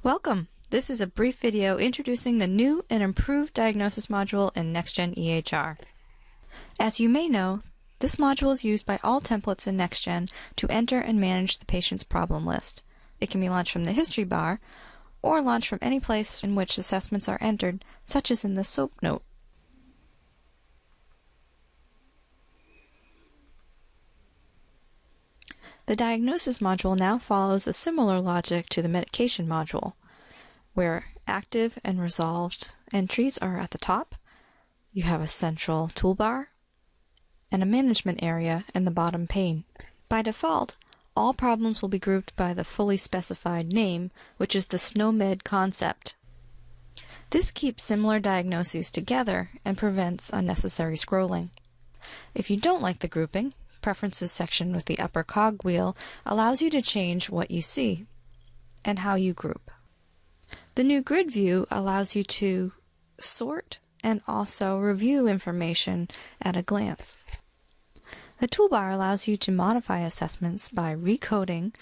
Welcome! This is a brief video introducing the new and improved diagnosis module in NextGen EHR. As you may know, this module is used by all templates in NextGen to enter and manage the patient's problem list. It can be launched from the history bar or launched from any place in which assessments are entered, such as in the SOAP note. The diagnosis module now follows a similar logic to the medication module, where active and resolved entries are at the top. You have a central toolbar and a management area in the bottom pane. By default, all problems will be grouped by the fully specified name, which is the SNOMED concept. This keeps similar diagnoses together and prevents unnecessary scrolling. If you don't like the grouping, Preferences section with the upper cogwheel allows you to change what you see and how you group. The new grid view allows you to sort and also review information at a glance. The toolbar allows you to modify assessments by recoding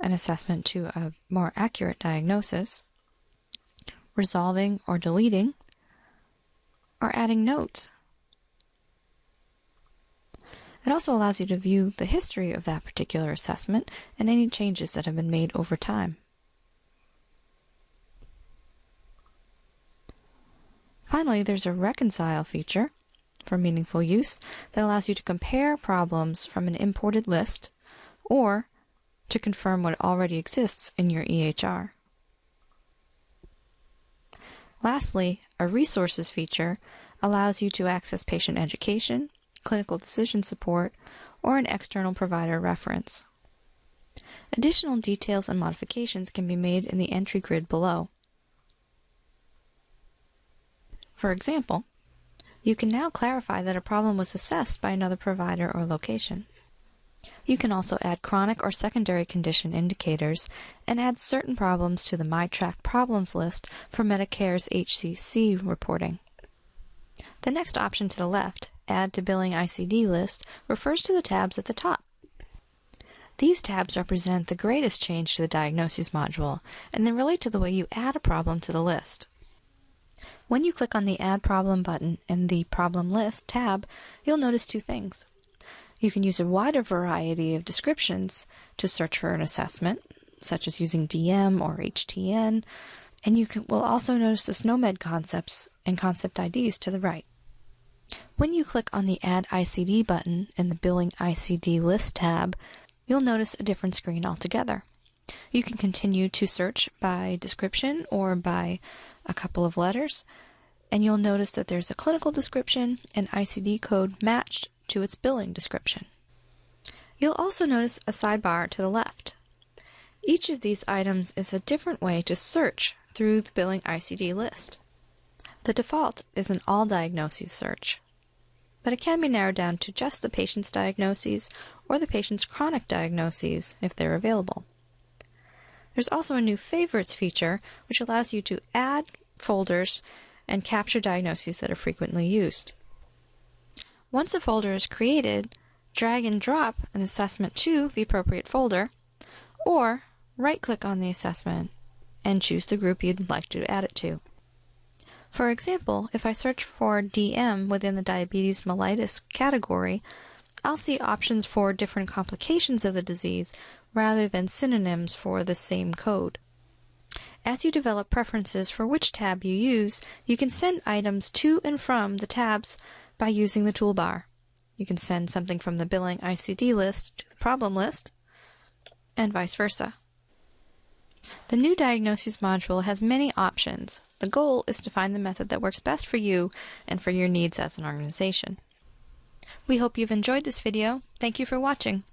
an assessment to a more accurate diagnosis, resolving or deleting, or adding notes. It also allows you to view the history of that particular assessment and any changes that have been made over time. Finally, there's a reconcile feature for meaningful use that allows you to compare problems from an imported list or to confirm what already exists in your EHR. Lastly, a resources feature allows you to access patient education, clinical decision support, or an external provider reference. Additional details and modifications can be made in the entry grid below. For example, you can now clarify that a problem was assessed by another provider or location. You can also add chronic or secondary condition indicators and add certain problems to the MyTrack problems list for Medicare's HCC reporting. The next option to the left, Add to Billing ICD List, refers to the tabs at the top. These tabs represent the greatest change to the diagnoses module, and they relate to the way you add a problem to the list. When you click on the Add Problem button in the Problem List tab, you'll notice two things. You can use a wider variety of descriptions to search for an assessment, such as using DM or HTN, and you will also notice the SNOMED concepts and concept IDs to the right. When you click on the Add ICD button in the Billing ICD List tab, you'll notice a different screen altogether. You can continue to search by description or by a couple of letters, and you'll notice that there's a clinical description and ICD code matched to its billing description. You'll also notice a sidebar to the left. Each of these items is a different way to search through the Billing ICD list. The default is an all diagnoses search, but it can be narrowed down to just the patient's diagnoses or the patient's chronic diagnoses if they're available. There's also a new favorites feature which allows you to add folders and capture diagnoses that are frequently used. Once a folder is created, drag and drop an assessment to the appropriate folder, or right-click on the assessment and choose the group you'd like to add it to. For example, if I search for DM within the diabetes mellitus category, I'll see options for different complications of the disease rather than synonyms for the same code. As you develop preferences for which tab you use, you can send items to and from the tabs by using the toolbar. You can send something from the Billing ICD list to the problem list, and vice versa. The new diagnosis module has many options. The goal is to find the method that works best for you and for your needs as an organization. We hope you've enjoyed this video. Thank you for watching.